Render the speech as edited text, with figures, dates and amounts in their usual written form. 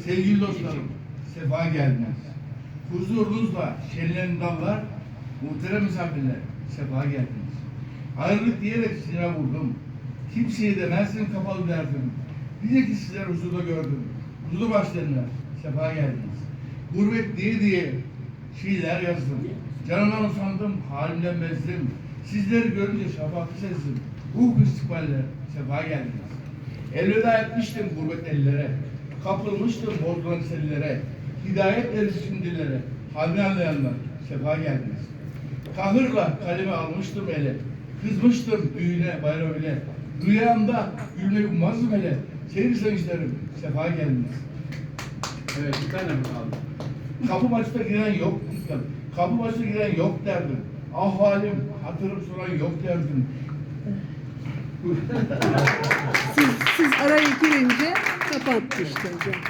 Sevgili dostlarım, sefa geldiniz. Huzurunuzla şenlerin dallar, muhterem misafirler, sefa geldiniz. Ayrılık diyerek size vurdum. Kimseye demezsin kapalı derdim. Diye ki sizler huzurda gördüm. Huzurda başlarına, sefa geldiniz. Gurbet diye şiirler yazdım. Canımdan usandım, halimden bezdim. Sizleri görünce şafaklı sezdim. Ruh istikballer, sefa geldiniz. Elveda etmiştim gurbet ellere. Kapılmıştım bozulan sellere. Hidayet erişim dillere. Halini anlayanlar, sefa geldiniz. Kahırla kalemi almıştım ele. Kızmıştım düğüne, bayram ile. Rüyamda gülmeyi ummazdım hele. Seyir sevinçlerim, sefa geldiniz. Evet, bir tane mi kaldı? Kapı maçta giren yok. Kapı maçta giren yok derdim. Ahvalim, hatırım soran yok derdim. Siz araya girince kapattı işte hocam.